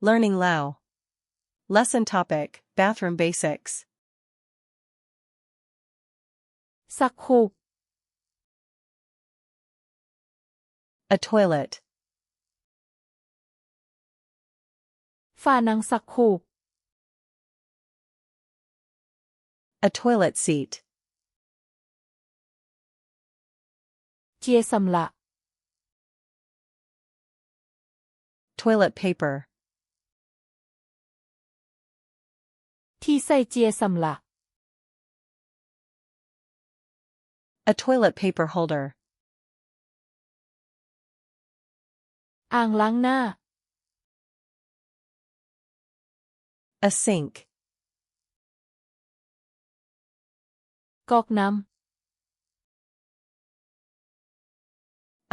Learning Lao. Lesson topic, Bathroom Basics. ซักโครก A toilet. ฝาหนังซักโครก A toilet seat. เจียสำละ Toilet paper. ที่ใส่เจียสำละ A toilet paper holder. อ่างล้างหน้า A sink. ก๊อกน้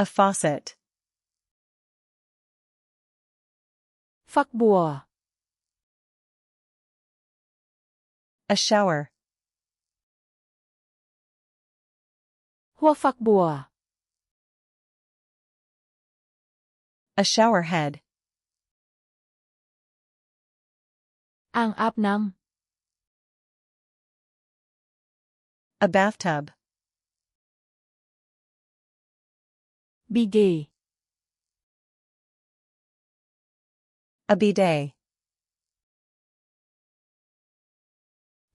A faucet. ำฟักบัว A shower. หัวฟักบัว A shower head. อ่างอาบน้ำ A bathtub. บิเด A bidet.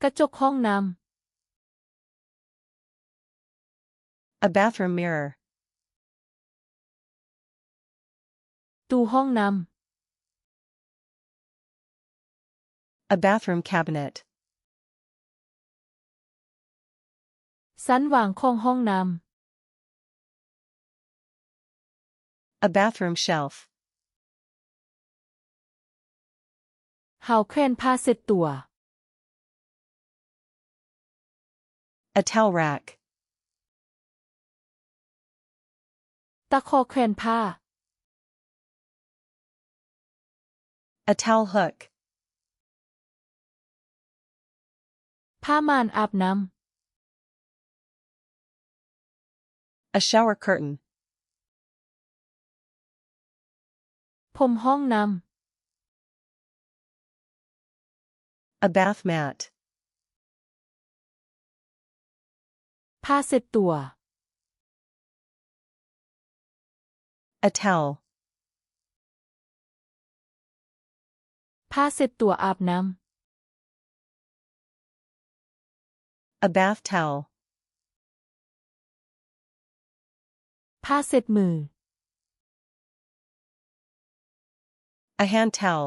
กระจกห้องน้ A bathroom mirror. ำตู้ห้องน้ A bathroom cabinet. ำสันวางของห้องน้ A bathroom shelf. ำเฮาแขวนผ้าเช็ดตัว A towel rack. ตะขอแขวนผ้า A towel hook. ผ้าม่านอาบน้ A shower curtain. ำผมห้องน้ A bath mat. ำผ้าเช็ดตัว A towel. ผ้าเช็ดตัวอาบน้ A bath towel. ำผ้าเช็ดมือ A hand towel.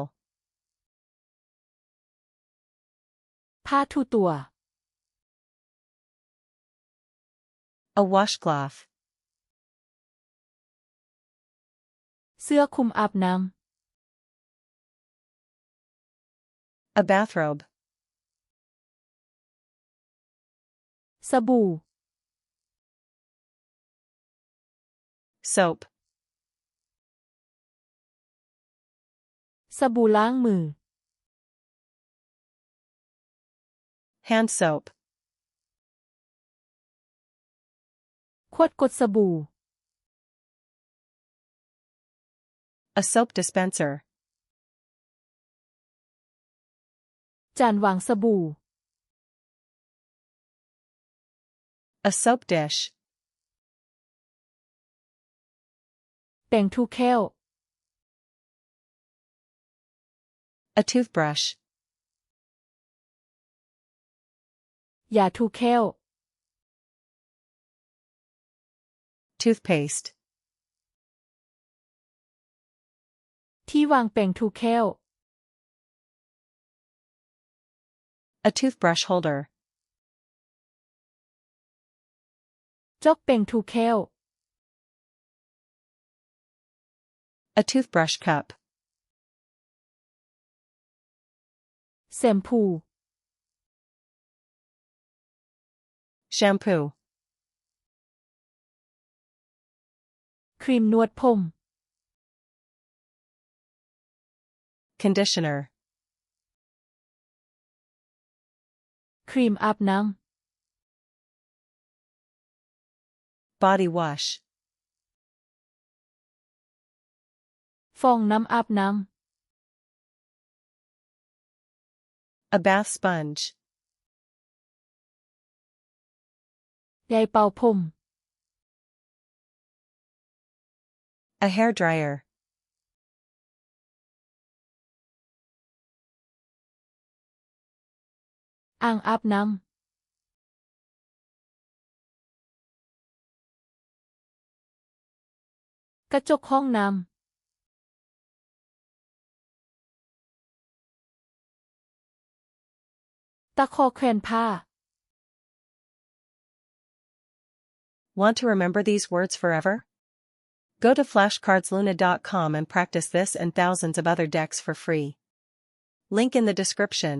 ผ้าถูตัว A washcloth. เสื้อคลุมอาบน้ำ A bathrobe. สบู่ Soap. สบู่ล้างมือ Hand soap. ขวดกดสบู่ A soap dispenser. จานวางสบู่ A soap dish. แปรงถูแค้ว A toothbrush. ยาถูแค้ว Toothpaste. ที่วางแปรงถูแค้ว A toothbrush holder. จอกแปรงถูแค้ว A toothbrush cup. แชมพู Shampoo. ครีมนวดผม Conditioner. ครีมอาบน้ำ Body wash. ฟองน้ำอาบน้ำ A bath sponge. ใยเป่าผม A hair dryer. อ่างอาบน้ำ กระจกห้องน้ำ ตะขอแขวนผ้า Want to remember these words forever? Go to flashcardsluna.com and practice this and thousands of other decks for free. Link in the description.